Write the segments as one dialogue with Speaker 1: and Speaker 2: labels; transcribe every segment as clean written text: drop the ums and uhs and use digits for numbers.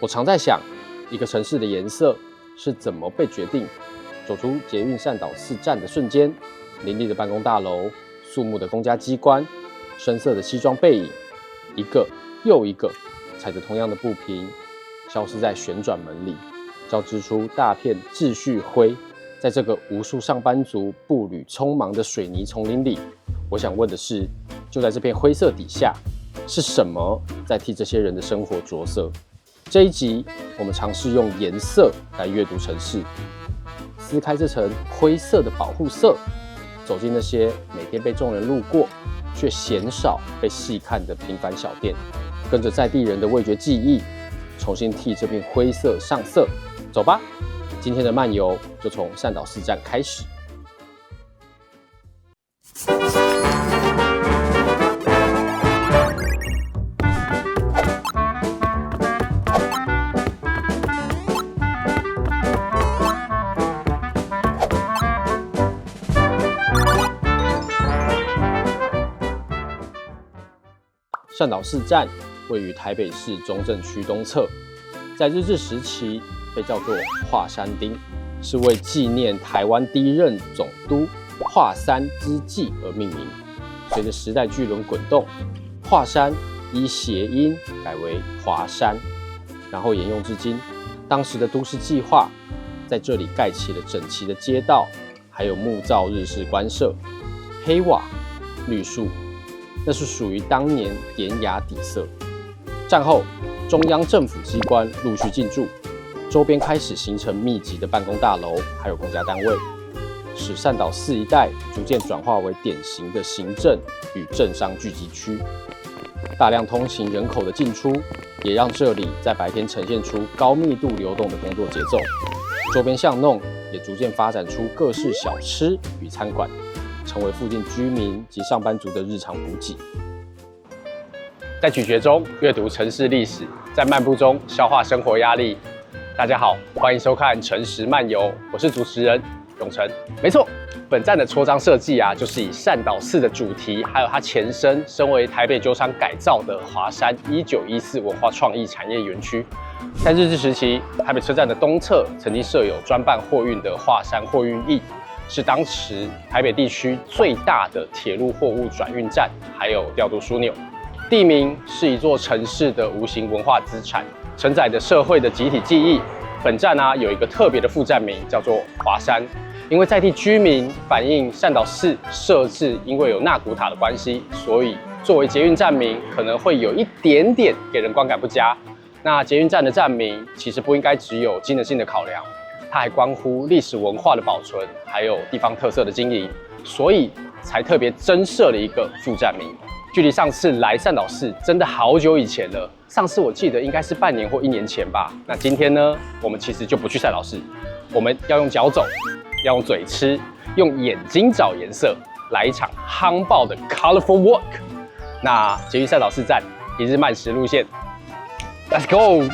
Speaker 1: 我常在想，一个城市的颜色是怎么被决定。走出捷运善导寺站的瞬间，林立的办公大楼、肃穆的公家机关、深色的西装背影，一个又一个踩着同样的步频，消失在旋转门里，交织出大片秩序灰。在这个无数上班族步履匆忙的水泥丛林里，我想问的是，就在这片灰色底下，是什么在替这些人的生活着色？这一集，我们尝试用颜色来阅读城市，撕开这层灰色的保护色，走进那些每天被众人路过，却鲜少被细看的平凡小店，跟着在地人的味觉记忆，重新替这片灰色上色。走吧，今天的漫游就从善导寺站开始。善导寺站位于台北市中正区东侧，在日治时期被叫做华山町，是为纪念台湾第一任总督华山之际而命名。随着时代巨轮滚动，华山依谐音改为华山，然后沿用至今。当时的都市计划在这里盖起了整齐的街道，还有木造日式官舍，黑瓦、绿树。那是属于当年典雅底色。战后，中央政府机关陆续进驻，周边开始形成密集的办公大楼，还有公家单位，使善导寺一带逐渐转化为典型的行政与政商聚集区。大量通行人口的进出，也让这里在白天呈现出高密度流动的工作节奏。周边巷弄也逐渐发展出各式小吃与餐馆，成为附近居民及上班族的日常补给。在咀嚼中阅读城市历史，在漫步中消化生活压力。大家好，欢迎收看《诚实漫游》，我是主持人永成。没错，本站的戳章设计就是以善导寺的主题，还有它前身身为台北酒厂改造的华山1914文化创意产业园区。在日治时期，台北车站的东侧曾经设有专办货运的华山货运驿，是当时台北地区最大的铁路货物转运站，还有调度枢纽。地名是一座城市的无形文化资产，承载着社会的集体记忆。本站有一个特别的副站名，叫做华山，因为在地居民反映善导寺设置因为有纳古塔的关系，所以作为捷运站名可能会有一点点给人观感不佳。那捷运站的站名其实不应该只有机能性的考量，它还关乎历史文化的保存，还有地方特色的经营，所以才特别增设了一个副站名。距离上次来善导寺真的好久以前了，上次我记得应该是半年或1年前吧。那今天呢，我们其实就不去善导寺，我们要用脚走，要用嘴吃，用眼睛找颜色，来一场夯爆的 colorful walk。那捷运善导寺站一日慢食路线 ，Let's go！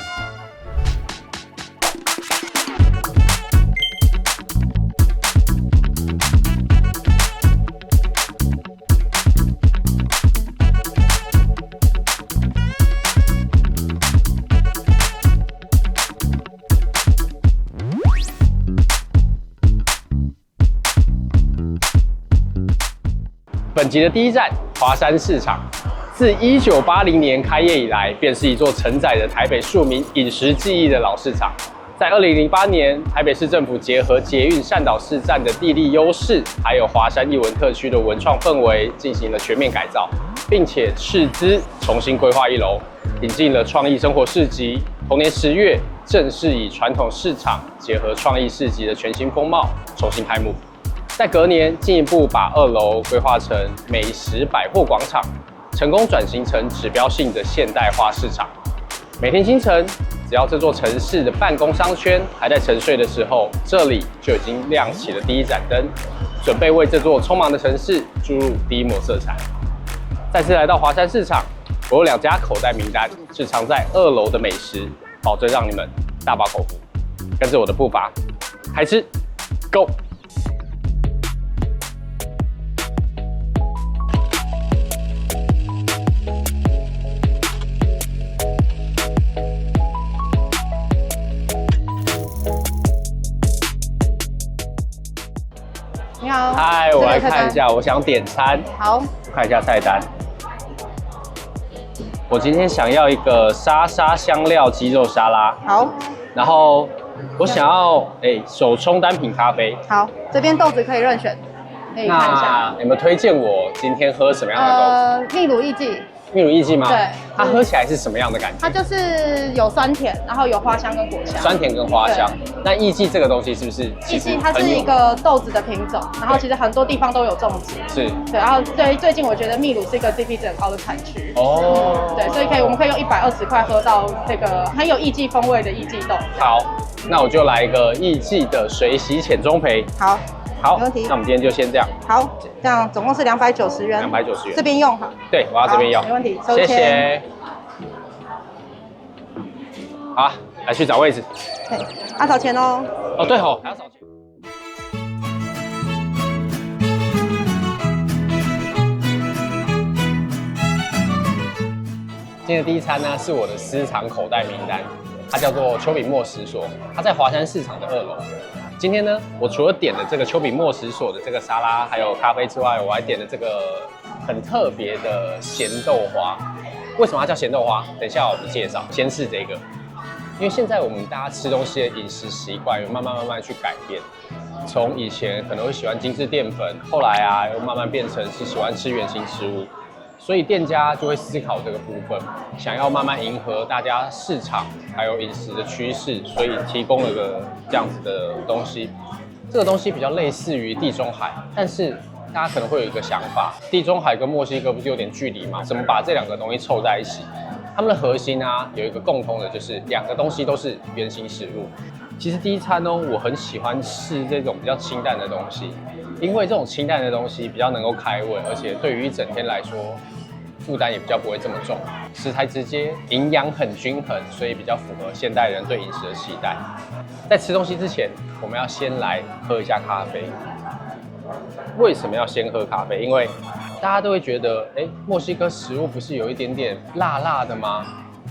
Speaker 1: 本集的第一站，华山市场。自1980年开业以来，便是一座承载着台北庶民饮食记忆的老市场。在2008年，台北市政府结合捷运善导寺站的地利优势，还有华山艺文特区的文创氛围，进行了全面改造，并且斥资重新规划1楼，引进了创意生活市集。同年10月，正式以传统市场结合创意市集的全新风貌重新开幕。在隔年，进一步把2楼规划成美食百货广场，成功转型成指标性的现代化市场。每天清晨，只要这座城市的办公商圈还在沉睡的时候，这里就已经亮起了第一盏灯，准备为这座匆忙的城市注入第一抹色彩。再次来到华山市场，我有2家口袋名单，是藏在2楼的美食，保证让你们大饱口福。跟着我的步伐，开吃 ，Go！看一下，我想点餐。
Speaker 2: 好，
Speaker 1: 看一下菜单。我今天想要一个沙沙香料鸡肉沙拉。
Speaker 2: 好。
Speaker 1: 然后我想要手冲单品咖啡。
Speaker 2: 好，这边豆子可以任选，可以看一下。
Speaker 1: 有没有推荐我今天喝什么样的豆子？
Speaker 2: 秘鲁艺妓。
Speaker 1: 秘鲁艺妓吗？
Speaker 2: 对。
Speaker 1: 它喝起来是什么样的感觉？
Speaker 2: 它就是有酸甜，然后有花香跟果香。
Speaker 1: 酸甜跟花香。那艺妓这个东西是不是？
Speaker 2: 艺妓它是一个豆子的品种，然后其实很多地方都有种植。
Speaker 1: 是。对，
Speaker 2: 然后最近我觉得秘鲁是一个 CP 值很高的产区。
Speaker 1: 哦。对，
Speaker 2: 所以我们可以用120块喝到这个很有艺妓风味的艺妓豆。
Speaker 1: 好，那我就来一个艺妓的水洗浅中培。
Speaker 2: 好。
Speaker 1: 好，
Speaker 2: 没问题。
Speaker 1: 那我们今天就先这样。
Speaker 2: 好，这样总共是290元。
Speaker 1: 290元。
Speaker 2: 这边用好。
Speaker 1: 对，我要这边用。
Speaker 2: 没问题。
Speaker 1: 谢谢。好，来去找位置。
Speaker 2: 对，要找钱哦。
Speaker 1: 哦，对哦，还要找钱。今天的第一餐呢，是我的私藏口袋名单，它叫做丘比莫食所，它在华山市场的2楼。今天呢，我除了点了这个丘比莫食所的这个沙拉，还有咖啡之外，我还点了这个很特别的咸豆花。为什么它叫咸豆花？等一下我们介绍。先是这个，因为现在我们大家吃东西的饮食习惯有慢慢去改变，从以前可能会喜欢精致淀粉，后来啊又慢慢变成是喜欢吃原型食物。所以店家就会思考这个部分，想要慢慢迎合大家市场还有饮食的趋势，所以提供了个这样子的东西。这个东西比较类似于地中海，但是大家可能会有一个想法，地中海跟墨西哥不是有点距离吗？怎么把这2个东西凑在一起？它们的核心啊有一个共通的，就是2个东西都是原型食物。其实第一餐哦，我很喜欢吃这种比较清淡的东西，因为这种清淡的东西比较能够开胃，而且对于一整天来说，负担也比较不会这么重。食材直接，营养很均衡，所以比较符合现代人对饮食的期待。在吃东西之前，我们要先来喝一下咖啡。为什么要先喝咖啡？因为大家都会觉得，墨西哥食物不是有一点点辣辣的吗？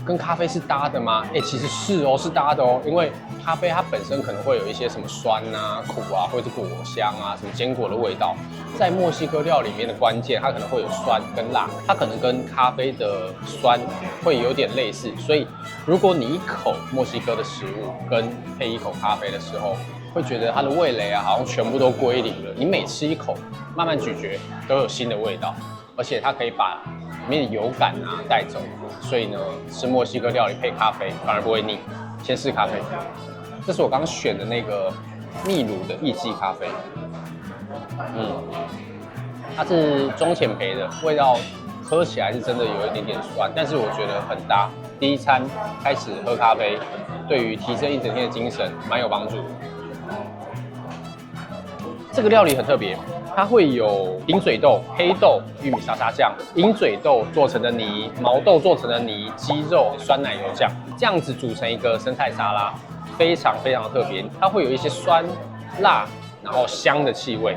Speaker 1: 跟咖啡是搭的吗？其实是哦，是搭的哦。因为咖啡它本身可能会有一些什么酸啊、苦啊，或者是果香啊，什么坚果的味道。在墨西哥料理里面的关键，它可能会有酸跟辣，它可能跟咖啡的酸会有点类似。所以，如果你一口墨西哥的食物跟配一口咖啡的时候，会觉得它的味蕾啊，好像全部都归零了。你每吃一口，慢慢咀嚼，都有新的味道，而且它可以把里面的油感啊带走。所以呢，吃墨西哥料理配咖啡反而不会腻。先试咖啡，这是我刚选的那个秘鲁的艺妓咖啡。它是中浅焙的，味道喝起来是真的有一点点酸，但是我觉得很搭。第一餐开始喝咖啡，对于提升一整天的精神蛮有帮助的。这个料理很特别，它会有鹰嘴豆、黑豆、玉米沙沙酱、鹰嘴豆做成的泥、毛豆做成的泥、鸡肉、酸奶油酱，这样子组成一个生菜沙拉，非常的特别。它会有一些酸、辣，然后香的气味。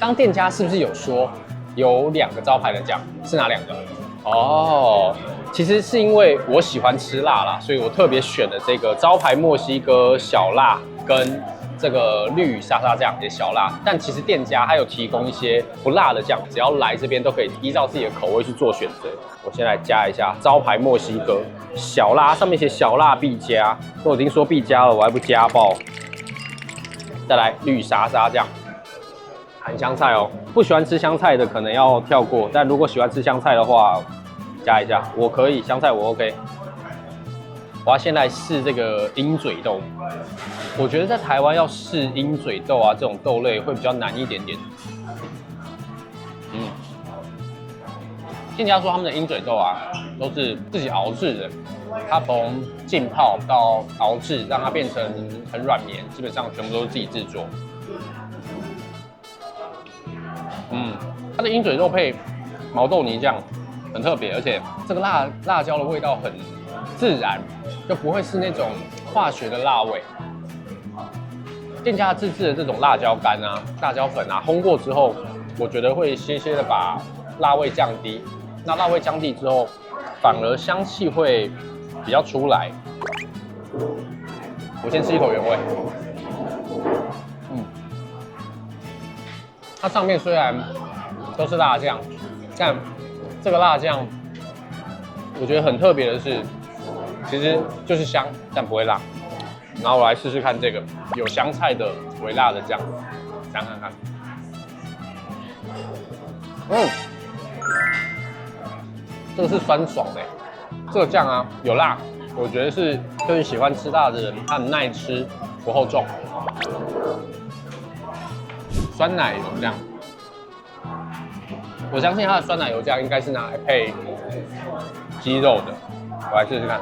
Speaker 1: 刚店家是不是有说有2个招牌的酱？是哪2个？哦，其实是因为我喜欢吃辣啦，所以我特别选了这个招牌墨西哥小辣跟这个绿沙沙酱也小辣，但其实店家还有提供一些不辣的酱，只要来这边都可以依照自己的口味去做选择。我先来加一下招牌墨西哥小辣，上面写小辣必加，都已经说必加了，我还不加爆。再来绿沙沙酱，含香菜哦，不喜欢吃香菜的可能要跳过，但如果喜欢吃香菜的话，加一下，我可以，香菜我 OK。我要先来试这个鹰嘴豆，我觉得在台湾要试鹰嘴豆啊这种豆类会比较难一点点。店家说他们的鹰嘴豆啊都是自己熬制的，它从浸泡到熬制，让它变成很软绵，基本上全部都是自己制作。它的鹰嘴豆配毛豆泥酱很特别，而且这个辣椒的味道很自然，就不会是那种化学的辣味。店家自制的这种辣椒干啊、辣椒粉啊，烘过之后，我觉得会些的把辣味降低。那辣味降低之后，反而香气会比较出来。我先吃一口原味，它上面虽然都是辣酱，但这个辣酱我觉得很特别的是，其实就是香，但不会辣。然后我来试试看这个有香菜的微辣的酱，尝看看。这个是酸爽的，这个酱啊有辣，我觉得是对于喜欢吃辣的人，它很耐吃，不厚重。酸奶油酱，我相信它的酸奶油酱应该是拿来配鸡肉的，我来试试看。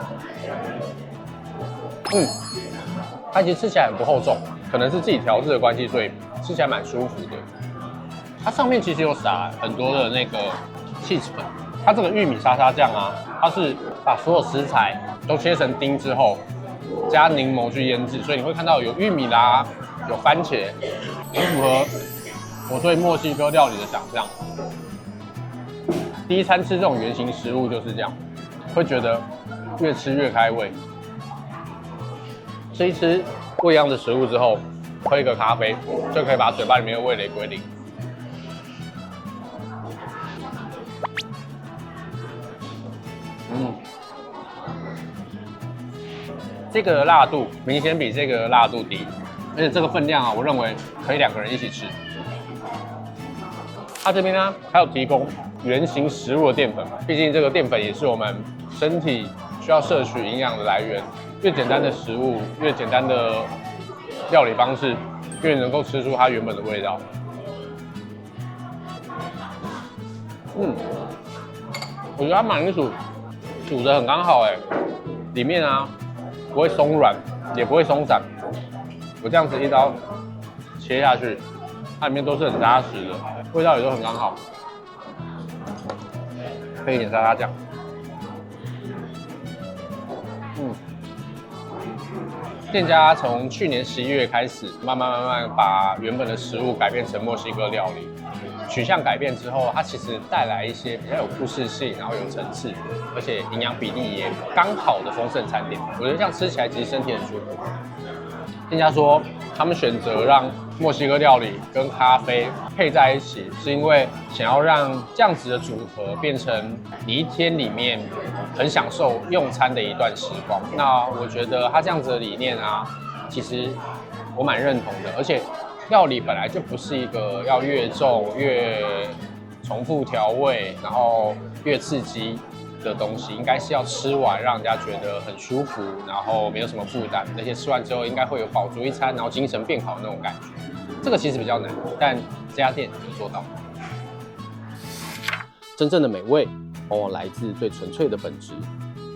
Speaker 1: 它其实吃起来很不厚重，可能是自己调制的关系，所以吃起来蛮舒服的。它上面其实有撒很多的那个 cheese 粉，它这个玉米沙沙酱啊，它是把所有食材都切成丁之后，加柠檬去腌制，所以你会看到有玉米啦，有番茄，很符合我对墨西哥料理的想象。第一餐吃这种原型食物就是这样，会觉得越吃越开胃。吃一吃不一样的食物之后，喝一个咖啡，就可以把嘴巴里面的味蕾归零。这个辣度明显比这个辣度低，而且这个分量啊，我认为可以2个人一起吃。它这边呢还有提供原型食物的淀粉，毕竟这个淀粉也是我们身体需要摄取营养的来源。越简单的食物，越简单的料理方式，越能够吃出它原本的味道。我觉得它马铃薯煮得很刚好里面啊不会松软，也不会松散。我这样子一刀切下去，它里面都是很扎实的，味道也都很刚好。配一点沙拉酱，店家从去年11月开始，慢慢把原本的食物改变成墨西哥料理。取向改变之后，它其实带来一些比较有故事性，然后有层次，而且营养比例也刚好的丰盛餐点。我觉得这样吃起来其实身体很舒服。店家说他们选择让墨西哥料理跟咖啡配在一起，是因为想要让这样子的组合变成你一天里面很享受用餐的一段时光。那我觉得他这样子的理念啊，其实我蛮认同的，而且料理本来就不是一个要越重越重复调味，然后越刺激的东西，应该是要吃完让人家觉得很舒服，然后没有什么负担，而且吃完之后应该会有饱足一餐，然后精神变好的那种感觉。这个其实比较难，但这家店有做到。真正的美味往往来自最纯粹的本质。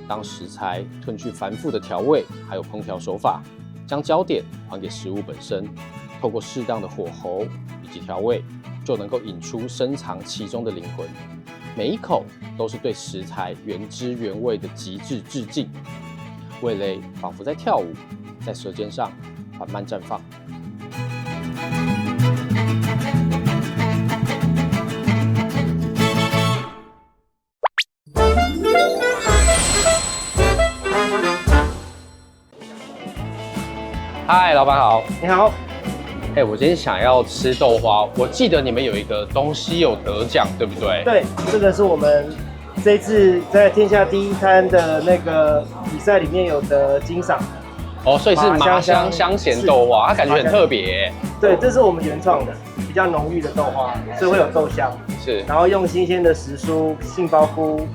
Speaker 1: 当食材褪去繁复的调味，还有烹调手法，将焦点还给食物本身。透过适当的火候以及调味，就能够引出深藏其中的灵魂。每一口都是对食材原汁原味的极致致敬，味蕾仿佛在跳舞，在舌尖上缓慢绽放。嗨，老板好。
Speaker 3: 你好。
Speaker 1: 我今天想要吃豆花，我记得你们有一个东西有得奖，对不对？
Speaker 3: 对，这个是我们这一次在天下第一摊的那个比赛里面有得金赏。
Speaker 1: 哦，所以是麻香香咸豆花，它感觉很特别。
Speaker 3: 对，这是我们原创的，比较浓郁的豆花，所以会有豆香。
Speaker 1: 是。然
Speaker 3: 后用新鲜的时蔬、杏鲍菇、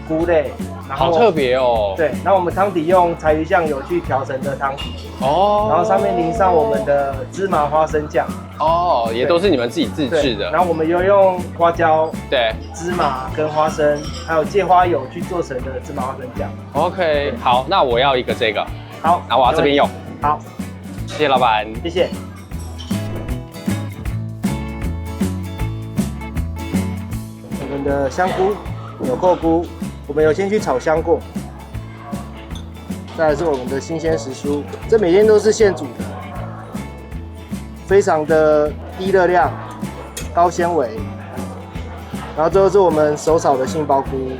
Speaker 3: 菇类。
Speaker 1: 好特别哦！
Speaker 3: 对，然后我们汤底用柴鱼酱油去调成的汤底
Speaker 1: 哦，
Speaker 3: 然后上面淋上我们的芝麻花生酱
Speaker 1: 哦，也都是你们自己自制的。
Speaker 3: 然后我们又用花椒、
Speaker 1: 对，
Speaker 3: 芝麻跟花生，还有芥花油去做成的芝麻花生酱。
Speaker 1: OK， 好，那我要一个这个。
Speaker 3: 好，
Speaker 1: 那我要这边用。
Speaker 3: 好，
Speaker 1: 谢谢老板，
Speaker 3: 谢谢。我们的香菇、纽扣菇。我们有先去炒香过，再来是我们的新鲜时蔬，这每天都是现煮的，非常的低热量、高纤维。然后最后是我们手炒的杏鲍菇，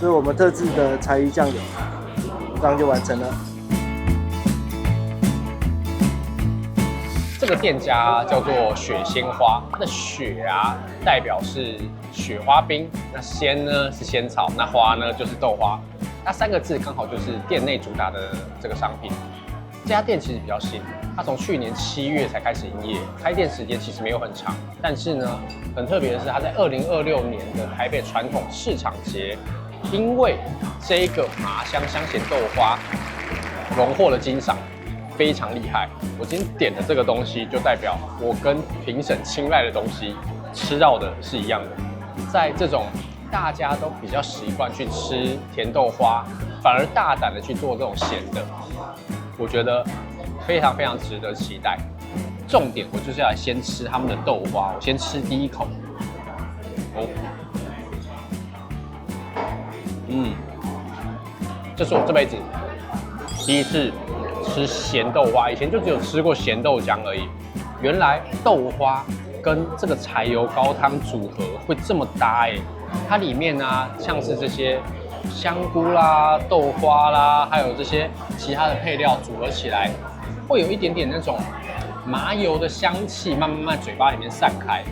Speaker 3: 这是我们特制的柴鱼酱油，这样就完成了。
Speaker 1: 这个店家叫做雪鲜花，它的雪啊代表是雪花冰，那鲜呢是仙草，那花呢就是豆花，那3个字刚好就是店内主打的这个商品。这家店其实比较新，它从去年7月才开始营业，开店时间其实没有很长，但是呢，很特别的是，它在2026年的台北传统市场节，因为这个麻香香咸豆花荣获了金赏，非常厉害。我今天点的这个东西，就代表我跟评审青睐的东西吃到的是一样的。在这种大家都比较习惯去吃甜豆花，反而大胆的去做这种咸的，我觉得非常非常值得期待。重点我就是要来先吃他们的豆花，我先吃第一口。这是我这辈子第一次吃咸豆花，以前就只有吃过咸豆浆而已。原来豆花跟这个柴油高汤组合会这么搭它里面啊，像是这些香菇啦、豆花啦，还有这些其他的配料组合起来，会有一点点那种麻油的香气，慢慢嘴巴里面散开。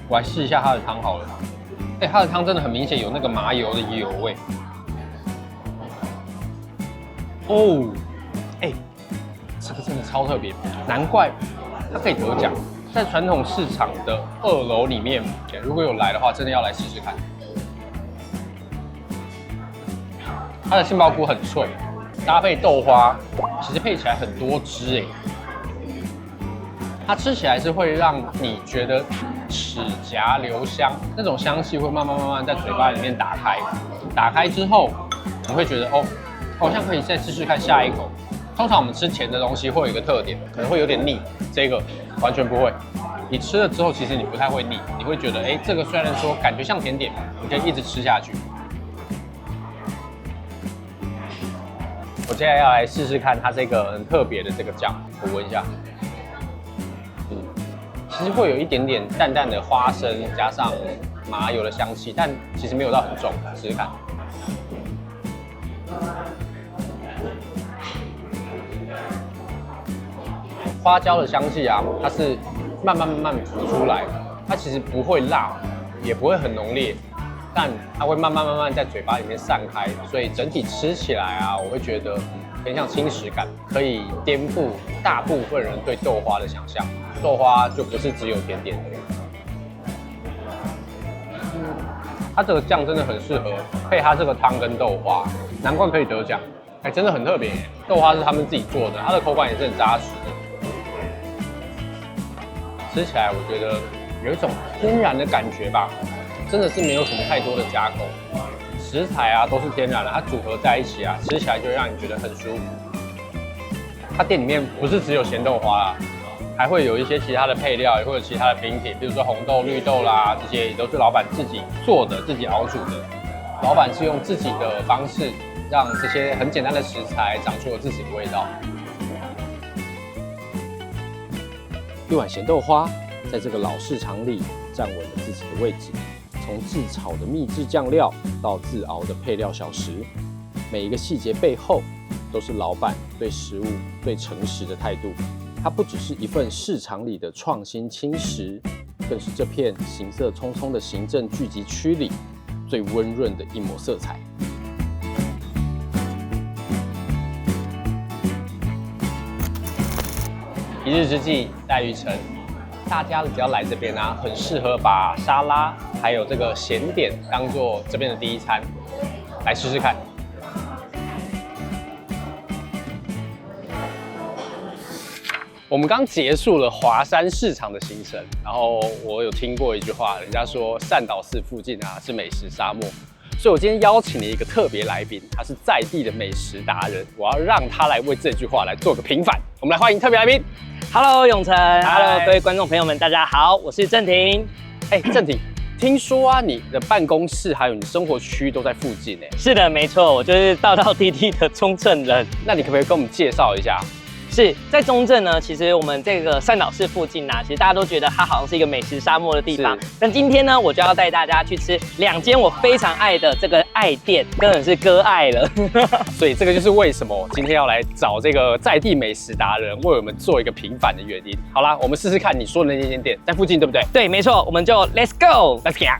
Speaker 1: 我来试一下它的汤好了。它的汤真的很明显有那个麻油的油味。这个真的超特别，难怪它可以得奖。在传统市场的2楼里面，如果有来的话，真的要来试试看。它的杏鲍菇很脆，搭配豆花，其实配起来很多汁它吃起来是会让你觉得齿颊留香，那种香气会慢慢在嘴巴里面打开。打开之后，你会觉得好像可以再试试看下一口。通常我们吃甜的东西会有一个特点，可能会有点腻，这个完全不会。你吃了之后，其实你不太会腻，你会觉得这个虽然说感觉像甜点，你可以一直吃下去。我接下来要来试试看它这个很特别的这个酱，我闻一下。其实会有一点点淡淡的花生加上麻油的香气，但其实没有到很重，试试看。花椒的香气啊，它是慢慢浮出来，它其实不会辣，也不会很浓烈，但它会慢慢在嘴巴里面散开，所以整体吃起来啊，我会觉得偏向轻食感，可以颠覆大部分人对豆花的想象。豆花就不是只有甜点的，它这个酱真的很适合配它这个汤跟豆花，难怪可以得奖。真的很特别，豆花是他们自己做的，它的口感也是很扎实的。吃起来我觉得有一种天然的感觉吧，真的是没有什么太多的加工，食材啊都是天然的，它组合在一起啊，吃起来就会让你觉得很舒服。它店里面不是只有咸豆花啦，还会有一些其他的配料，也会有其他的冰品，比如说红豆、绿豆啦，这些也都是老板自己做的、自己熬煮的。老板是用自己的方式，让这些很简单的食材长出了自己的味道。一碗咸豆花，在这个老市场里站稳了自己的位置。从自炒的秘制酱料到自熬的配料小食，每一个细节背后，都是老板对食物最诚实的态度。它不只是一份市场里的创新轻食，更是这片行色匆匆的行政聚集区里最温润的一抹色彩。一日之计在于晨，大家只要来这边啊，很适合把沙拉还有这个咸点当做这边的第一餐，来试试看。我们刚结束了华山市场的行程，然后我有听过一句话，人家说善导寺附近啊是美食沙漠，所以我今天邀请了一个特别来宾，他是在地的美食达人，我要让他来为这句话来做个平反。我们来欢迎特别来宾。
Speaker 4: Hello， 永成 ，Hello， 各位观众朋友们，大家好，我是郑婷。
Speaker 1: 郑婷，听说啊，你的办公室还有你生活区都在附近哎。
Speaker 4: 是的，没错，我就是道地的中正人。
Speaker 1: 那你可不可以跟我们介绍一下？
Speaker 4: 是在中正呢，其实我们这个善导市附近其实大家都觉得它好像是一个美食沙漠的地方。但今天呢，我就要带大家去吃2间我非常爱的这个爱店，根本是割爱了。
Speaker 1: 所以这个就是为什么今天要来找这个在地美食达人为我们做一个平反的原因。好啦，我们试试看你说的那间店在附近，对不对？
Speaker 4: 对，没错，我们就 Let's go，Let's get。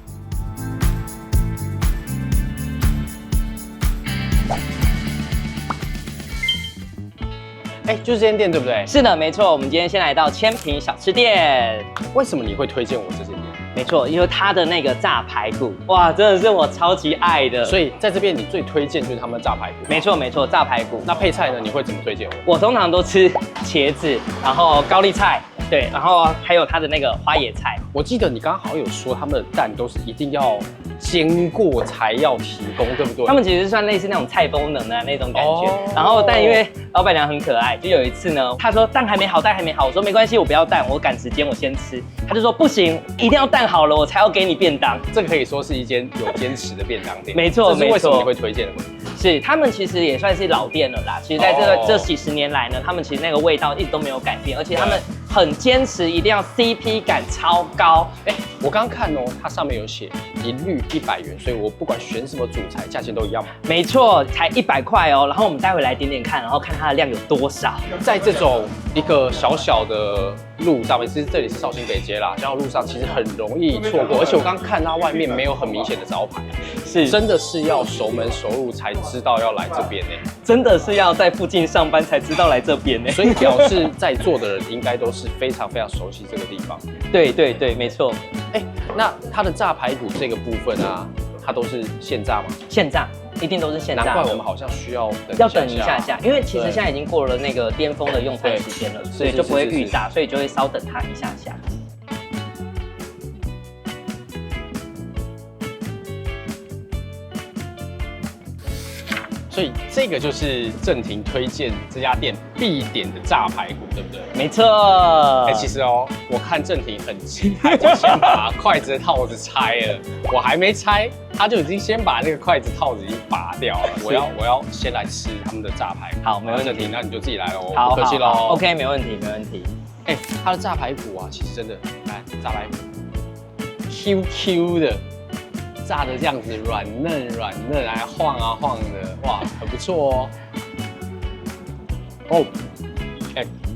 Speaker 1: 就是这间店对不对？
Speaker 4: 是的，没错。我们今天先来到千平小吃店。
Speaker 1: 为什么你会推荐我这间店？
Speaker 4: 没错，因为它的那个炸排骨，哇，真的是我超级爱的。
Speaker 1: 所以在这边你最推荐就是他们的炸排骨。
Speaker 4: 没错没错，炸排骨。
Speaker 1: 那配菜呢？你会怎么推荐我？
Speaker 4: 我通常都吃茄子，然后高丽菜，对，然后还有它的那个花椰菜。
Speaker 1: 我记得你刚刚好像有说他们的蛋都是一定要煎过才要提供，对不对？
Speaker 4: 他们其实算类似那种菜包能的那种感觉。然后但因为老板娘很可爱，就有一次呢，她说蛋还没好，蛋还没好，我说没关系，我不要蛋，我赶时间，我先吃。她就说不行，一定要蛋好了，我才要给你便当。
Speaker 1: 这个可以说是一间有坚持的便当店。
Speaker 4: 没错，
Speaker 1: 这是为什么你会推荐的？
Speaker 4: 是他们其实也算是老店了啦。其实在这几十年来呢，他们其实那个味道一直都没有改变，而且他们很坚持一定要 CP 感超高。
Speaker 1: 我刚刚看它上面有写一律100元，所以我不管选什么主材，价钱都一样吗？
Speaker 4: 没错，才100块哦。然后我们待会来点点看，然后看它的量有多少。
Speaker 1: 在这种一个小小的路上面，其实这里是绍兴北街啦，这条路上其实很容易错过。而且我刚刚看它外面没有很明显的招牌，
Speaker 4: 是
Speaker 1: 真的是要熟门熟路才知道要来这边呢。
Speaker 4: 真的是要在附近上班才知道来这边呢。
Speaker 1: 所以表示在座的人应该都是非常非常熟悉这个地方。
Speaker 4: 对对对，没错。
Speaker 1: 那它的炸排骨这个部分啊，它都是现炸吗？
Speaker 4: 现炸，一定都是现炸。
Speaker 1: 难怪我们好像需要等一下
Speaker 4: 下，因为其实现在已经过了那个巅峰的用餐时间了，所以就不会预炸，所以就会稍等它一下下。
Speaker 1: 所以这个就是郑婷推荐这家店必点的炸排骨，对不对？
Speaker 4: 没错。
Speaker 1: 其实我看郑婷很急，他就先把筷子的套子拆了，我还没拆，他就已经先把那个筷子套子已经拔掉了。我要先来吃他们的炸排骨。好，没问题。郑婷，那你就自己来喽，不客气喽。
Speaker 4: OK， 没问题，没问题。
Speaker 1: 它的炸排骨啊，其实真的，来炸排骨 ，QQ 的。炸的这样子软嫩，还晃啊晃的，哇，很不错哦。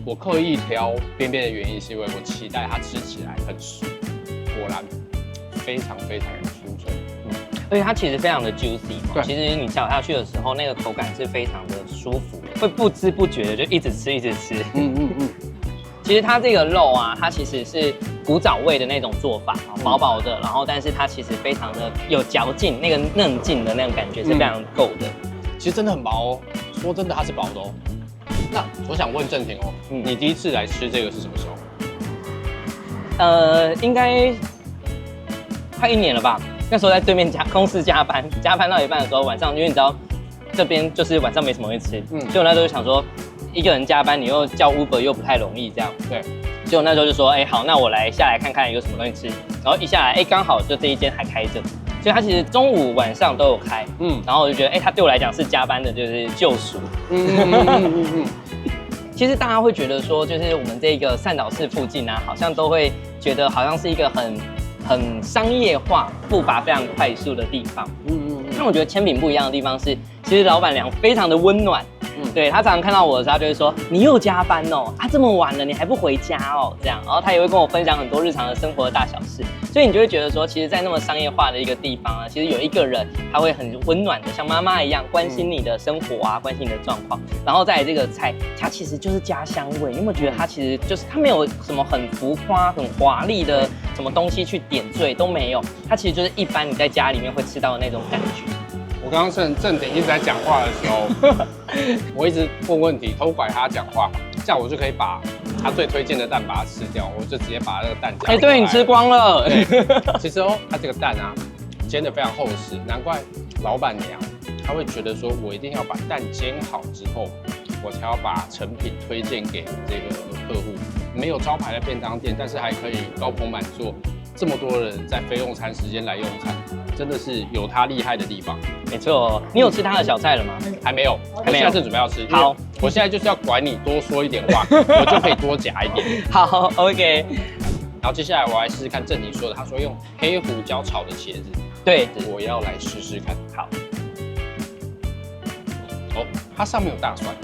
Speaker 1: 我刻意挑边边的原因是因为我期待它吃起来很酥，果然非常非常的酥脆。
Speaker 4: 而且它其实非常的 juicy， 其实你咬下去的时候，那个口感是非常的舒服，会不知不觉的就一直吃一直吃。其实它这个肉啊，它其实是古早味的那种做法，薄薄的，然后但是它其实非常的有嚼劲，那个嫩劲的那种感觉是非常够的。
Speaker 1: 其实真的很薄哦，说真的它是薄的哦。那我想问郑婷哦，你第一次来吃这个是什么时
Speaker 4: 候？应该快1年了吧。那时候在对面公司加班到一半的时候，晚上因为你知道这边就是晚上没什么会吃，所以我那时候就想说，一个人加班，你又叫 Uber 又不太容易这样。对，所以我那时候就说，好，那我来下来看看有什么东西吃。然后一下来，刚好就这一间还开着，所以它其实中午晚上都有开。然后我就觉得，它对我来讲是加班的，就是救赎。其实大家会觉得说，就是我们这个善导市附近啊，好像都会觉得好像是一个很商业化、步伐非常快速的地方。那我觉得千品不一样的地方是，其实老板娘非常的温暖。对，他常常看到我的时候，他就会说：“你又加班哦，这么晚了，你还不回家哦？”这样，然后他也会跟我分享很多日常的生活的大小事，所以你就会觉得说，其实，在那么商业化的一个地方啊，其实有一个人他会很温暖的，像妈妈一样关心你的生活啊，关心你的状况。然后再来这个菜，它其实就是家乡味，你有没有觉得它其实就是它没有什么很浮夸、很华丽的什么东西去点缀都没有，它其实就是一般你在家里面会吃到的那种感觉。
Speaker 1: 我刚刚趁郑婷一直在讲话的时候，我一直问问题，偷拐他讲话，这样我就可以把他最推荐的蛋把它吃掉，我就直接把那个蛋夹。
Speaker 4: 对，你吃光了。
Speaker 1: 其实它这个蛋啊，煎得非常厚实，难怪老板娘她会觉得说，我一定要把蛋煎好之后，我才要把成品推荐给这个客户。没有招牌的便当店，但是还可以高朋满座。这么多人在非用餐时间来用餐，真的是有它厉害的地方。
Speaker 4: 没错，你有吃他的小菜了吗？
Speaker 1: 还没有，我现在正准备要吃。
Speaker 4: 好，
Speaker 1: 我现在就是要管你多说一点话，我就可以多夹一点。
Speaker 4: 好 ，OK。
Speaker 1: 然后接下来我来试试看正廷说的，他说用黑胡椒炒的茄子，
Speaker 4: 对，
Speaker 1: 我要来试试看。好，哦，它上面有大蒜，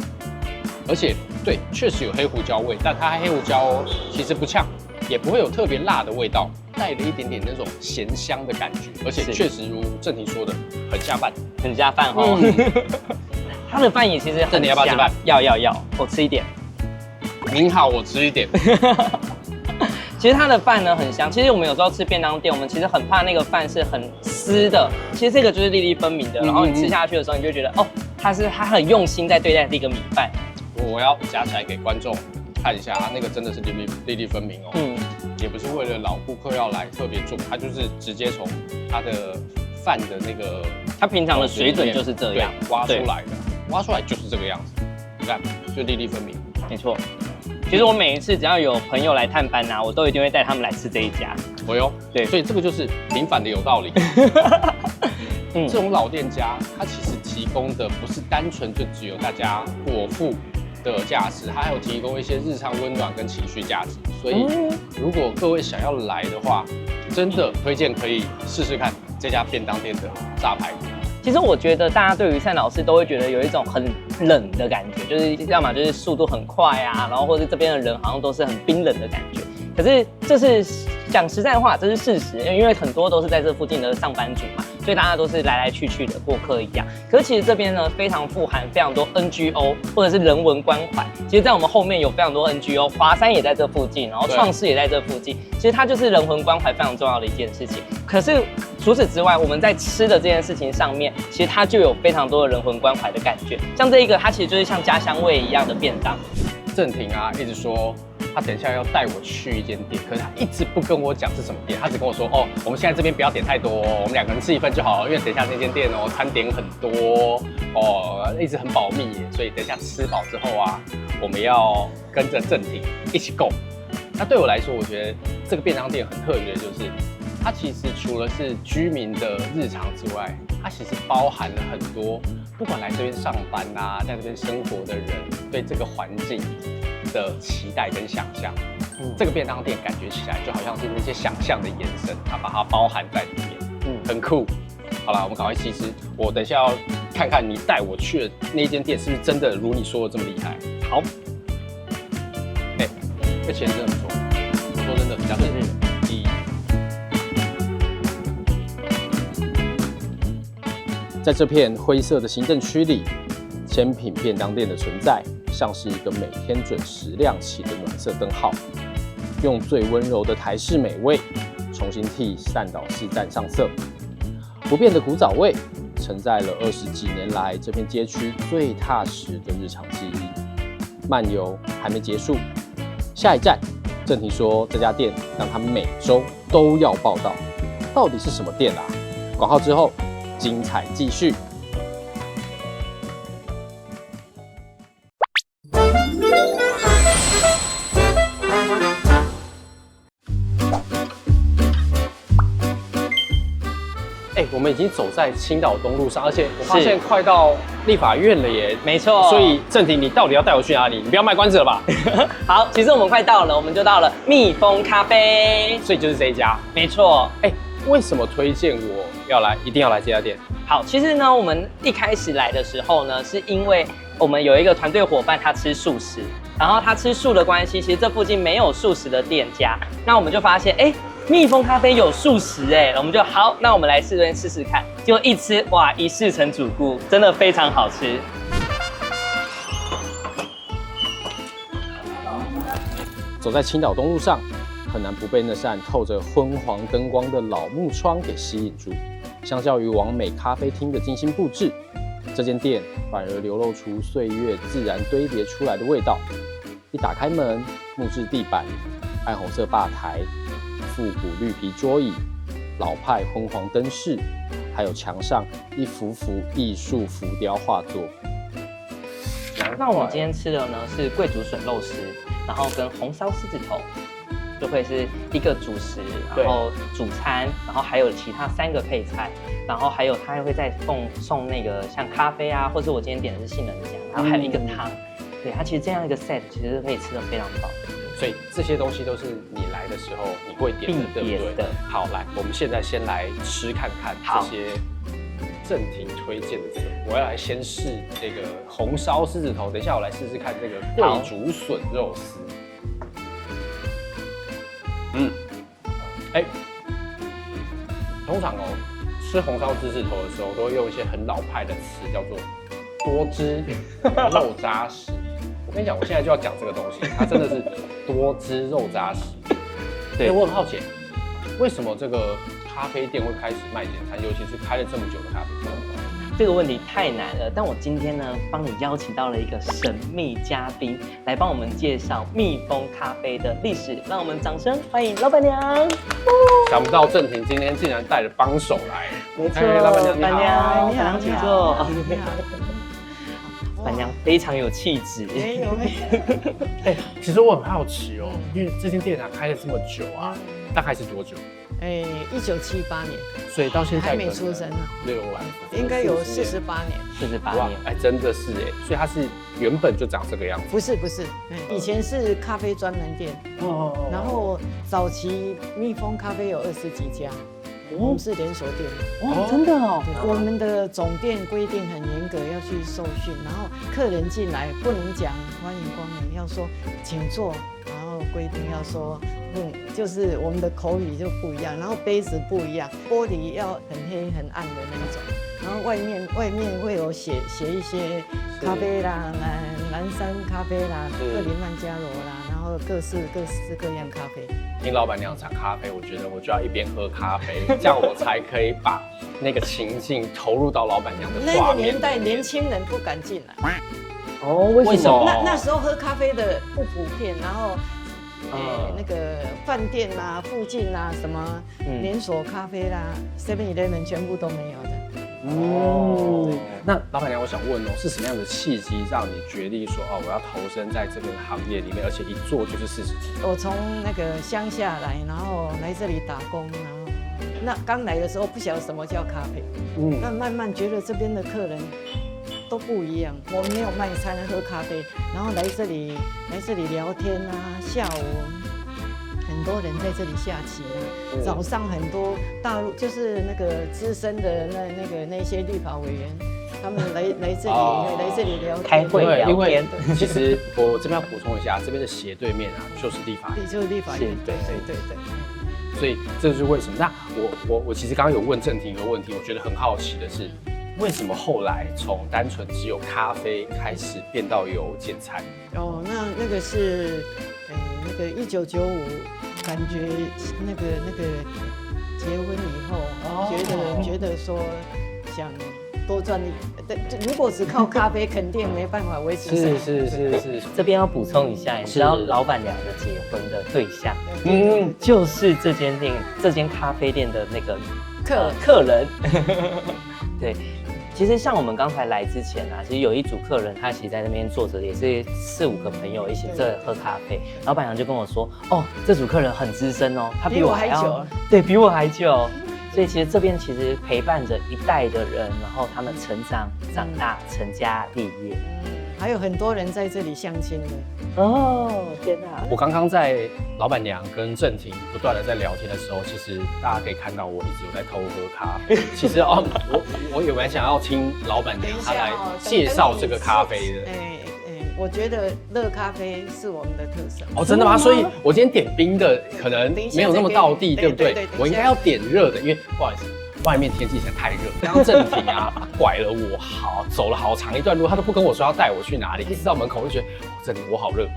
Speaker 1: 而且对，确实有黑胡椒味，但它黑胡椒其实不呛，也不会有特别辣的味道，带了一点点那种咸香的感觉，而且确实如正廷说的，很下饭，
Speaker 4: 很下饭哦。他的饭也其实很香。
Speaker 1: 正廷要不要吃饭？
Speaker 4: 要，我吃一点。
Speaker 1: 您好，我吃一点。
Speaker 4: 其实它的饭呢很香，其实我们有时候吃便当店，我们其实很怕那个饭是很湿的，其实这个就是粒粒分明的，然后你吃下去的时候，你就觉得哦，它很用心在对待这个米饭。
Speaker 1: 我要夹起来给观众看一下，它那个真的是粒粒分明哦。也不是为了老顾客要来特别做，它就是直接从它的饭的那个，
Speaker 4: 它平常的水准就是这样
Speaker 1: 挖出来的，挖出来就是这个样子，你看就粒粒分明。
Speaker 4: 没错。其实我每一次只要有朋友来探班啊，我都一定会带他们来吃这一家。
Speaker 1: 哦哟，对，所以这个就是平反的有道理。这种老店家，它其实提供的不是单纯就只有大家果腹的价值，它还有提供一些日常温暖跟情绪价值。所以，如果各位想要来的话，真的推荐可以试试看这家便当店的炸排骨。
Speaker 4: 其实我觉得大家对于善导寺都会觉得有一种很冷的感觉，就是要么就是速度很快啊，然后或者这边的人好像都是很冰冷的感觉。可是这是讲实在话，这是事实，因为很多都是在这附近的上班族嘛，所以大家都是来来去去的过客一样。可是其实这边呢，非常富含非常多 NGO 或者是人文关怀。其实，在我们后面有非常多 NGO， 华山也在这附近，然后创世也在这附近。其实它就是人文关怀非常重要的一件事情。可是除此之外，我们在吃的这件事情上面，其实它就有非常多的人文关怀的感觉。像这一个，它其实就是像家乡味一样的便当。
Speaker 1: 正廷啊，一直说他等一下要带我去一间店，可是他一直不跟我讲是什么店，他只跟我说哦，我们现在这边不要点太多哦，我们2个人吃1份就好了，因为等一下那间店哦，餐点很多哦，一直很保密耶，所以等一下吃饱之后啊，我们要跟着正廷一起购。那对我来说，我觉得这个便当店很特别的就是，它其实除了是居民的日常之外，它其实包含了很多，不管来这边上班啊，在这边生活的人对这个环境的期待跟想象。这个便当店感觉起来就好像是那些想象的延伸，它把它包含在里面，很酷。好了，我们赶快去吃。我等一下要看看你带我去的那间店是不是真的如你说的这么厉害。好，这钱真的不错，说真的，比较正日。在这片灰色的行政区里，千品便当店的存在像是一个每天准时亮起的暖色灯号，用最温柔的台式美味重新替善导寺站上色。不变的古早味承载了20几年来这片街区最踏实的日常记忆。漫游还没结束，下一站，正廷说这家店让他每周都要报道，到底是什么店啊？广告之后，精彩继续。我们已经走在青岛东路上，而且我发现快到立法院了耶。
Speaker 4: 没错，
Speaker 1: 所以正廷，你到底要带我去哪里？你不要卖关子了吧？
Speaker 4: 好，其实我们快到了，我们就到了蜜蜂咖啡，
Speaker 1: 所以就是这一家。
Speaker 4: 没错。
Speaker 1: 为什么推荐我要来，一定要来这家店？
Speaker 4: 好，其实呢，我们一开始来的时候呢，是因为我们有一个团队伙伴，他吃素食，然后他吃素的关系，其实这附近没有素食的店家，那我们就发现，蜜蜂咖啡有素食我们就好，那我们来试试看。结果一吃，哇，一试成主顾，真的非常好吃。
Speaker 1: 走在青岛东路上，很难不被那扇透着昏黄灯光的老木窗给吸引住。相较于完美咖啡厅的精心布置，这间店反而流露出岁月自然堆叠出来的味道。一打开门，木质地板、暗红色吧台、复古绿皮桌椅、老派昏黄灯饰，还有墙上一幅幅艺术浮雕画作。
Speaker 4: 那我们今天吃的呢是贵族笋肉丝，然后跟红烧狮子头。就会是一个主食，然后主餐，然后还有其他3个配菜，然后还有他还会再送那个像咖啡啊，或者我今天点的是杏仁酱，然后还有一个汤。对，它其实这样一个 set 其实可以吃得非常饱。
Speaker 1: 所以这些东西都是你来的时候你会点的，对不对？好，来，我们现在先来吃看看这些正廷推荐的这个。我要来先试这个红烧狮子头，等一下我来试试看这个桂竹笋肉丝。通常吃红烧狮子头的时候，都会用一些很老派的词，叫做多汁肉扎实。我跟你讲，我现在就要讲这个东西，它真的是多汁肉扎实。对，我很好奇，为什么这个咖啡店会开始卖简餐，尤其是开了这么久的咖啡店？
Speaker 4: 这个问题太难了，但我今天呢，帮你邀请到了一个神秘嘉宾，来帮我们介绍蜜蜂咖啡的历史。让我们掌声欢迎老板娘！
Speaker 1: 想不到正廷今天竟然带着帮手来，
Speaker 4: 没错，
Speaker 1: 老板娘，
Speaker 4: 板娘，
Speaker 2: 你好，
Speaker 4: 请坐。板娘非常有气质。
Speaker 2: 没有。
Speaker 1: 其实我很好奇因为这间店开了这么久啊，大概是多久
Speaker 2: ？1978年，
Speaker 1: 所以到现在
Speaker 2: 还没出生呢应该有48年。
Speaker 4: 48年，
Speaker 1: 真的是所以它是原本就长这个样子？
Speaker 2: 不是，以前是咖啡专门店，然后早期蜜蜂咖啡有20几家。我们是连锁店
Speaker 4: 真的哦。
Speaker 2: 我们的总店规定很严格，要去受训，然后客人进来不能讲欢迎光临，要说请坐，然后规定要说就是我们的口语就不一样，然后杯子不一样，玻璃要很黑很暗的那一种，然后外面会有写一些咖啡啦，蓝山咖啡啦，克里曼加罗啦，然后各式各样咖啡。
Speaker 1: 听老板娘讲咖啡，我觉得我就要一边喝咖啡，这样我才可以把那个情境投入到老板娘的画面。
Speaker 2: 那个年代年轻人不敢进来。
Speaker 4: 为什么？
Speaker 2: 那时候喝咖啡的不普遍，然后那个饭店啦、附近啦、什么连锁咖啡啦、7-Eleven 全部都没有的。
Speaker 1: 那老板娘，我想问是什么样的契机让你决定说我要投身在这个行业里面，而且一做就是40几年？
Speaker 2: 我从那个乡下来，然后来这里打工，然后那刚来的时候不晓得什么叫咖啡，那慢慢觉得这边的客人都不一样。我没有卖餐，喝咖啡，然后来这里聊天啊，下午很多人在这里下棋啊，早上很多大陆就是那个资深的那些立法委员，他们来这里聊天
Speaker 4: 开会聊天。
Speaker 1: 因为其实我这边要补充一下，这边的斜对面就是立法院，
Speaker 2: 就是立法院，对。
Speaker 1: 所以这就是为什么。那我其实刚刚有问正廷一个问题，我觉得很好奇的是，为什么后来从单纯只有咖啡开始变到有简餐？
Speaker 2: 那个是那个1995，感觉那个结婚以后，觉得说想多赚如果只靠咖啡，肯定没办法维持。
Speaker 1: 是。
Speaker 4: 这边要补充一下，你知道老板娘的结婚的对象，就是这间咖啡店的那个客人。对，其实像我们刚才来之前其实有一组客人，他其实在那边坐着，也是4-5个朋友一起在喝咖啡。老板娘就跟我说，这组客人很资深他比我还久，对比我还久。所以其实这边其实陪伴着一代的人，然后他们成长、长大、成家立业。
Speaker 2: 还有很多人在这里相亲的。
Speaker 4: 天哪！
Speaker 1: 我刚刚在老板娘跟正廷不断的在聊天的时候，其实大家可以看到我一直有在偷喝咖啡。其实我有蛮想要听老板娘她来介绍这个咖啡的。
Speaker 2: 我觉得热咖啡是我们的特色。
Speaker 1: 真的吗？所以我今天点冰的可能没有那么道地，对不对？我应该要点热的，因为不好意思，外面天气实在太热。刚刚正廷拐了我走了好长一段路，他都不跟我说要带我去哪里，一直到门口我就觉得正廷我好热，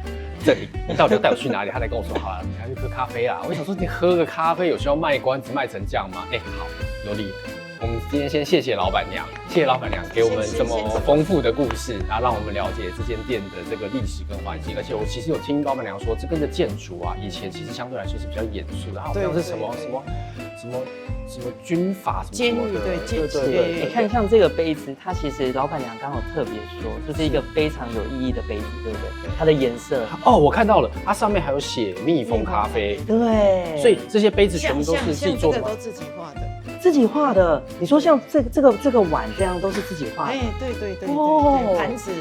Speaker 1: 正廷你到底要带我去哪里？他才跟我说好了，你还去喝咖啡啊？我想说你喝个咖啡有需要卖关子卖成这样吗？好，有理。我们今天先谢谢老板娘，谢谢老板娘给我们这么丰富的故事，然后让我们了解这间店的这个历史跟环境。而且我其实有听老板娘说，这个建筑啊，以前其实相对来说是比较严肃的，好像是什么军阀什么的。
Speaker 2: 对。
Speaker 4: 你看像这个杯子，它其实老板娘刚好特别说，这是一个非常有意义的杯子，对不对？它的颜色
Speaker 1: 哦，我看到了，它上面还有写蜜蜂咖啡。
Speaker 4: 对。
Speaker 1: 所以这些杯子全部都是自己做的吗？
Speaker 2: 都自己画的。
Speaker 4: 自己画的，你说像这个碗这样都是自己画的？
Speaker 2: 哎，对，盘子。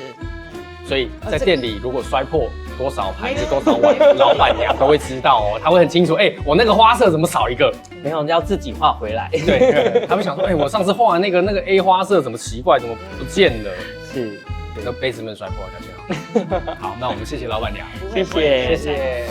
Speaker 1: 所以在店里如果摔破多少盘子多少碗，老板娘都会知道哦，她会很清楚。我那个花色怎么少一个？
Speaker 4: 没有，要自己画回来。
Speaker 1: 对，他会想说，我上次画的那个 A 花色怎么奇怪，怎么不见了？
Speaker 4: 是，
Speaker 1: 那杯子们摔破，小心啊。好，那我们谢谢老板娘，
Speaker 4: 谢谢。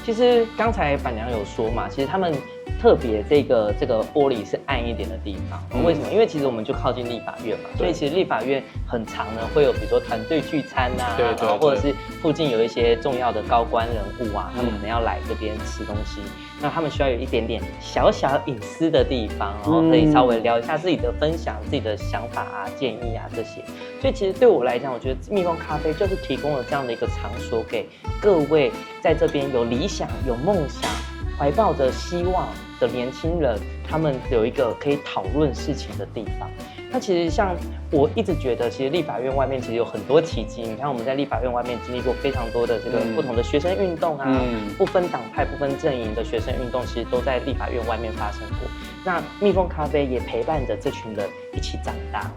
Speaker 4: 其实刚才板娘有说嘛，其实他们特别这个玻璃是暗一点的地方，为什么？因为其实我们就靠近立法院嘛，所以其实立法院很常呢会有比如说团队聚餐啊，对，然后或者是附近有一些重要的高官人物啊，他们可能要来这边吃东西，那他们需要有一点点小小隐私的地方，然后可以稍微聊一下自己的分享、自己的想法啊、建议啊这些。所以其实对我来讲，我觉得蜜蜂咖啡就是提供了这样的一个场所，给各位在这边有理想、有梦想、怀抱着希望的年轻人，他们有一个可以讨论事情的地方。那其实像我一直觉得，其实立法院外面其实有很多奇迹。你看我们在立法院外面经历过非常多的这个不同的学生运动啊，不分党派、不分阵营的学生运动，其实都在立法院外面发生过。那蜜蜂咖啡也陪伴着这群人一起长大。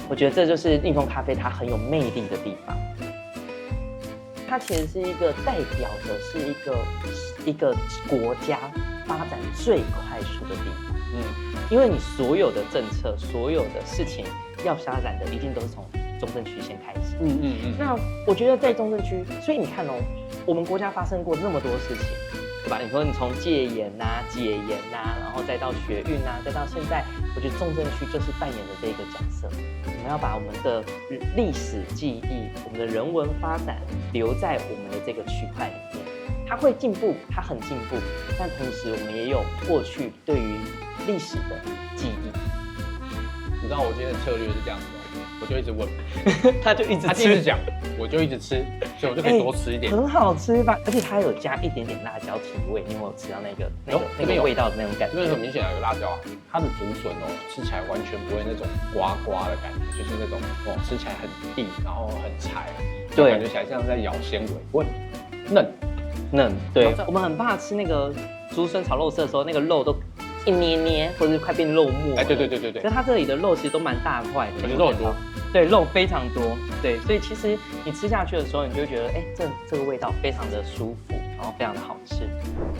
Speaker 4: 我觉得这就是蜜蜂咖啡它很有魅力的地方。它其实是一个代表的是一个国家发展最快速的地方。因为你所有的政策、所有的事情要发展的，一定都是从中正区先开始。那我觉得在中正区，所以你看哦，我们国家发生过那么多事情，对吧？你说你从戒严啊、解严啊，然后再到学运啊，再到现在，我觉得中正区就是扮演的这个角色。我们要把我们的历史记忆、我们的人文发展留在我们的这个区块里面。它会进步，它很进步，但同时我们也有过去对于历史的记忆。
Speaker 1: 你知道我今天的策略是这样子的，我就一直问，
Speaker 4: 他就一直
Speaker 1: 讲，我就一直吃，所以我就可以多吃一点。
Speaker 4: 很好吃吧？而且它有加一点点辣椒提味，你有没有吃到那个味道的那种感觉？
Speaker 1: 这边很明显有辣椒啊，它的竹笋哦，吃起来完全不会那种呱呱的感觉，就是那种吃起来很硬，然后很柴，对，感觉起来像在咬纤维，不会嫩。
Speaker 4: 对，我们很怕吃那个竹笋炒肉丝的时候，那个肉都一捏捏，或者是快变肉末。
Speaker 1: 对。
Speaker 4: 可是它这里的肉其实都蛮大块的，
Speaker 1: 肉很多。
Speaker 4: 对，肉非常多。对，所以其实你吃下去的时候，你就会觉得，这个味道非常的舒服，然后非常的好吃。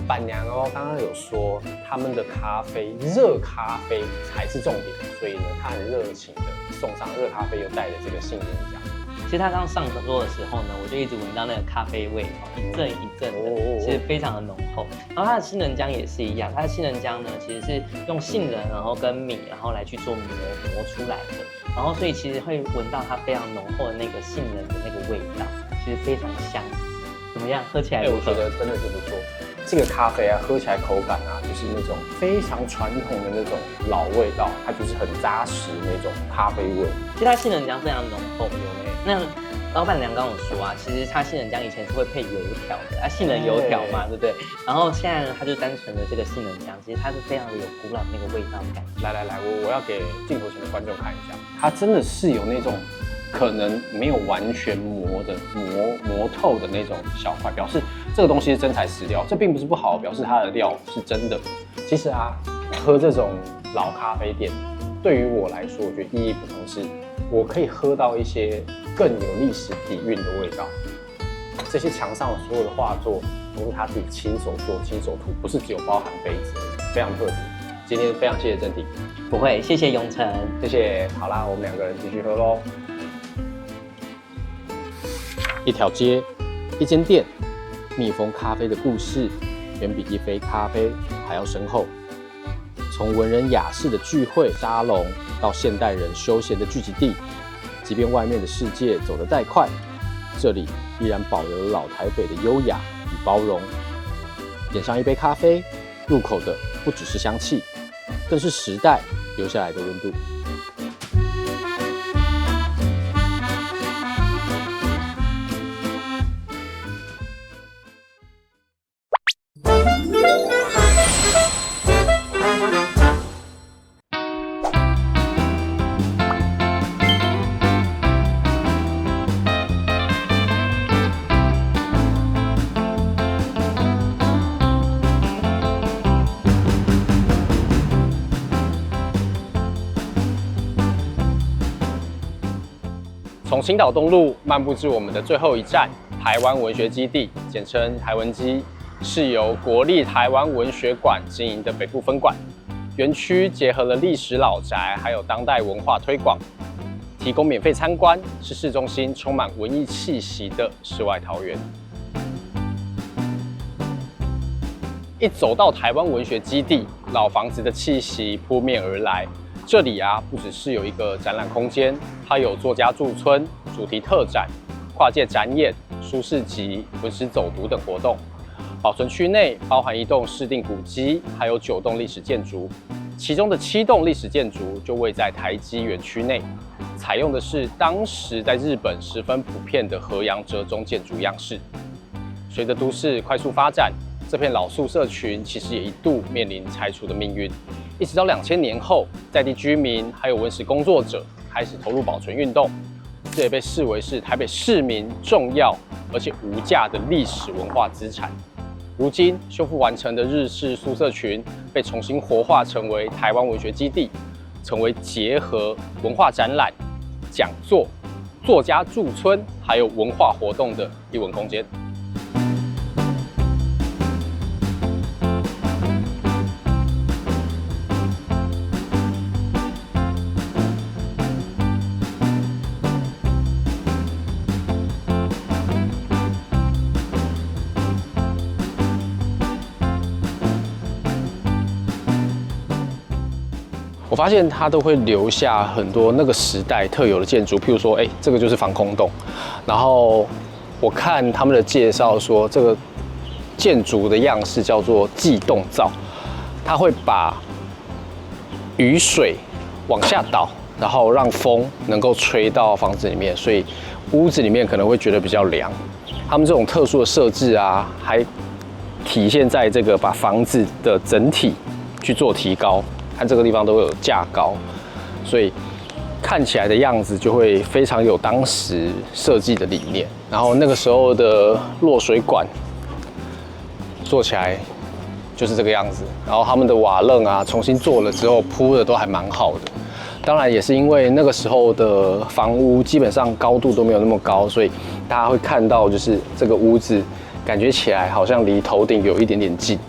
Speaker 1: 板娘哦，刚刚有说他们的咖啡热咖啡才是重点，所以呢，他很热情的送上热咖啡，又带着这个杏仁酱。
Speaker 4: 其实他刚上桌的时候呢，我就一直闻到那个咖啡味，一阵一阵的，其实非常的浓厚。然后它的杏仁浆也是一样，它的杏仁浆呢，其实是用杏仁，然后跟米，然后来去做磨出来的。然后所以其实会闻到它非常浓厚的那个杏仁的那个味道，其实非常香。怎么样？喝起来如何？
Speaker 1: 我觉得真的是不错。这个咖啡啊，喝起来口感啊，就是那种非常传统的那种老味道，它就是很扎实那种咖啡味。
Speaker 4: 其实它杏仁浆非常浓厚，那老板娘刚刚有说啊，其实它杏仁浆以前是会配油条的，杏仁油条嘛，对不对？然后现在呢，它就单纯的这个杏仁浆，其实它是非常的有古老那个味道感。
Speaker 1: 来，我要给镜头前的观众看一下，它真的是有那种可能没有完全磨透的那种小块，表示这个东西是真材实料，这并不是不好，表示它的料是真的。其实啊，喝这种老咖啡店，对于我来说，我觉得意义不同是，我可以喝到一些更有历史底蕴的味道。这些墙上的所有的画作都是他自己亲手做、亲手涂，不是只有包含杯子，非常特别。今天非常谢谢郑婷，
Speaker 4: 不会，谢谢永成，
Speaker 1: 谢谢。好啦，我们2个人继续喝咯。一条街，一间店，蜜蜂咖啡的故事远比一杯咖啡还要深厚。从文人雅士的聚会沙龙，到现代人休闲的聚集地，即便外面的世界走得再快，这里依然保留了老台北的优雅与包容。点上一杯咖啡，入口的不只是香气，更是时代留下来的温度。从青岛东路漫步至我们的最后一站台湾文学基地，简称台文基，是由国立台湾文学馆经营的北部分馆。园区结合了历史老宅，还有当代文化推广，提供免费参观，是市中心充满文艺气息的世外桃源。一走到台湾文学基地，老房子的气息扑面而来。这里啊，不只是有一个展览空间，它有作家驻村、主题特展、跨界展演、书市集、文史走读等活动。保存区内包含1栋市定古迹，还有9栋历史建筑，其中的7栋历史建筑就位在台基园区内，采用的是当时在日本十分普遍的河洋折中建筑样式。随着都市快速发展，这片老宿舍群其实也一度面临拆除的命运。一直到2000年后，在地居民还有文史工作者开始投入保存运动，这也被视为是台北市民重要而且无价的历史文化资产。如今修复完成的日式宿舍群被重新活化成为台湾文学基地，成为结合文化展览、讲座、作家驻村还有文化活动的艺文空间。我发现它都会留下很多那个时代特有的建筑，譬如说，这个就是防空洞。然后我看他们的介绍说，这个建筑的样式叫做悸动造，它会把雨水往下倒，然后让风能够吹到房子里面，所以屋子里面可能会觉得比较凉。他们这种特殊的设置啊，还体现在这个把房子的整体去做提高。看这个地方都会有架高，所以看起来的样子就会非常有当时设计的理念。然后那个时候的落水管做起来就是这个样子，然后他们的瓦楞啊重新做了之后铺的都还蛮好的。当然也是因为那个时候的房屋基本上高度都没有那么高，所以大家会看到就是这个屋子感觉起来好像离头顶有一点点近。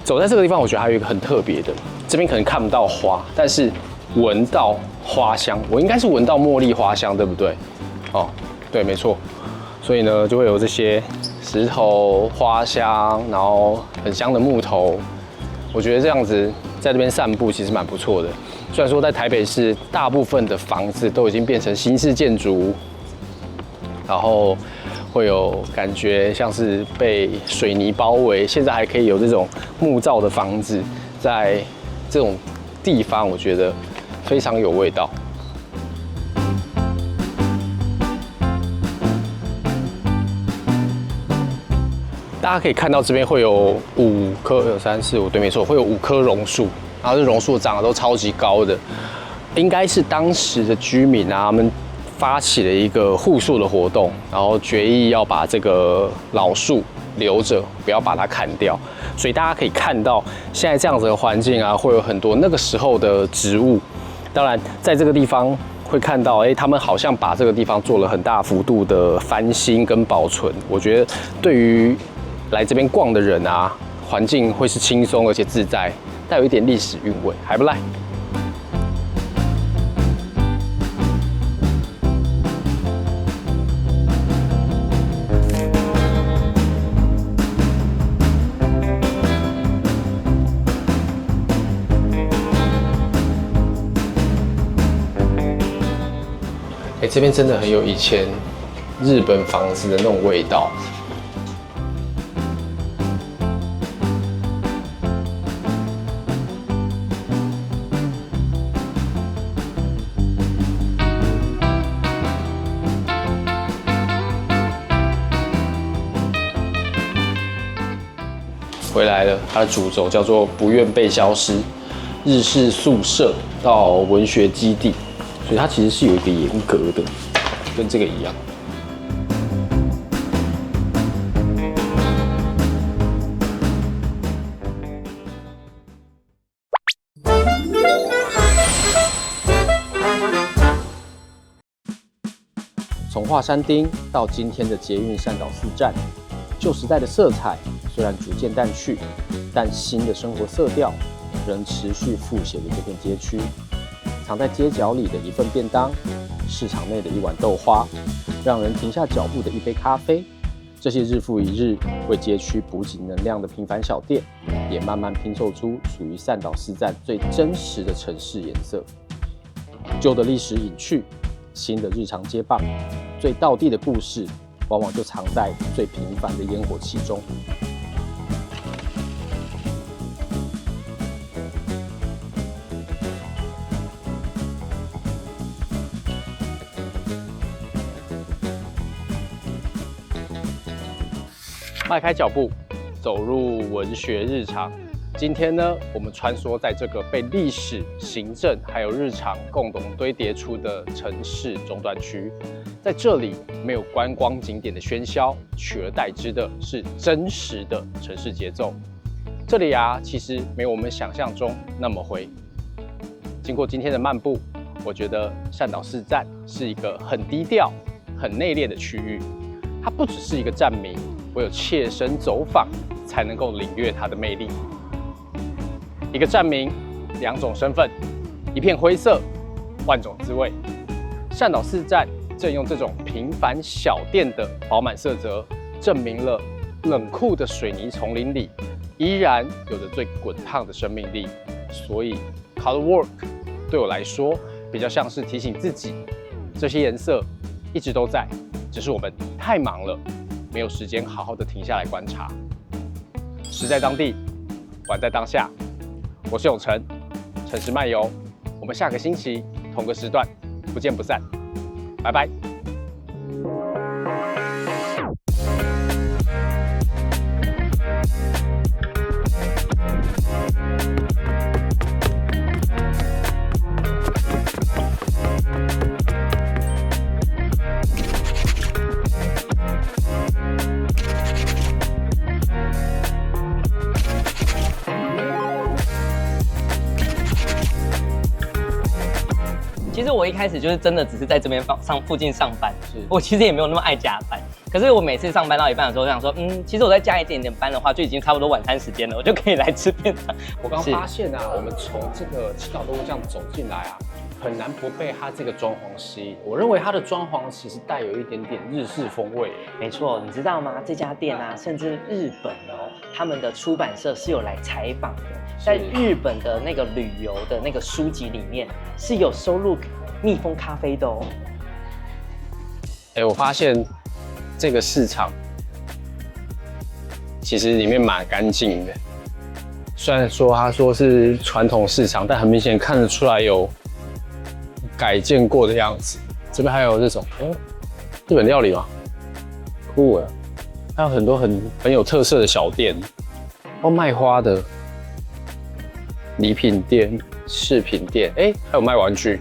Speaker 1: 走在这个地方，我觉得还有一个很特别的，这边可能看不到花，但是闻到花香。我应该是闻到茉莉花香，对不对？哦，对，没错。所以呢，就会有这些石头、花香，然后很香的木头。我觉得这样子在这边散步其实蛮不错的。虽然说在台北市大部分的房子都已经变成新式建筑，然后会有感觉像是被水泥包围，现在还可以有这种木造的房子，在这种地方，我觉得非常有味道。大家可以看到这边会有5棵，有3、4、5，对，没错，会有5棵榕树，然后这榕树长得都超级高的，应该是当时的居民啊，他们发起了一个护树的活动，然后决议要把这个老树留着，不要把它砍掉。所以大家可以看到，现在这样子的环境啊，会有很多那个时候的植物。当然，在这个地方会看到，他们好像把这个地方做了很大幅度的翻新跟保存。我觉得对于来这边逛的人啊，环境会是轻松而且自在，带有一点历史韵味，还不赖。这边真的很有以前日本房子的那种味道。回来了，它的主轴叫做不愿被消失，日式宿舍到文学基地，所以它其实是有一个严格的，跟这个一样。从华山町到今天的捷运善导寺站，旧时代的色彩虽然逐渐淡去，但新的生活色调仍持续复写着这片街区。藏在街角里的一份便当，市场内的一碗豆花，让人停下脚步的一杯咖啡，这些日复一日为街区补给能量的平凡小店，也慢慢拼凑出属于善导寺站最真实的城市颜色。旧的历史隐去，新的日常接棒，最道地的故事往往就藏在最平凡的烟火气中。迈开脚步，走入文学日常。今天呢，我们穿梭在这个被历史、行政还有日常共同堆叠出的城市终端区。在这里，没有观光景点的喧嚣，取而代之的是真实的城市节奏。这里啊，其实没有我们想象中那么灰。经过今天的漫步，我觉得善导寺站是一个很低调、很内敛的区域。它不只是一个站名，唯有切身走访才能够领略它的魅力。一个站名，两种身份，一片灰色，万种滋味。善导寺站正用这种平凡小店的饱满色泽，证明了冷酷的水泥丛林里，依然有着最滚烫的生命力。所以 ，color work 对我来说，比较像是提醒自己，这些颜色一直都在，只是我们太忙了，没有时间好好的停下来观察。时在当地，玩在当下。我是永成，城市漫游。我们下个星期同个时段不见不散，拜拜。
Speaker 4: 其实我一开始就是真的只是在这边附近上班，我其实也没有那么爱加班。可是我每次上班到一半的时候，我想说，其实我再加一点点班的话，就已经差不多晚餐时间了，我就可以来吃便当。
Speaker 1: 我刚发现啊，我们从这个七岛东路这样走进来啊，很难不被它这个装潢吸引。我认为它的装潢其实带有一点点日式风味。
Speaker 5: 没错，你知道吗？这家店啊，甚至日本哦，他们的出版社是有来采访的，在日本的那个旅游的那个书籍里面是有收录蜜蜂咖啡的哦。
Speaker 1: 我发现这个市场其实里面蛮干净的，虽然说他说是传统市场，但很明显看得出来有改建过的样子。这边还有这种日本料理吗？酷啊！还有很多很有特色的小店，卖花的礼品店、饰品店，还有卖玩具。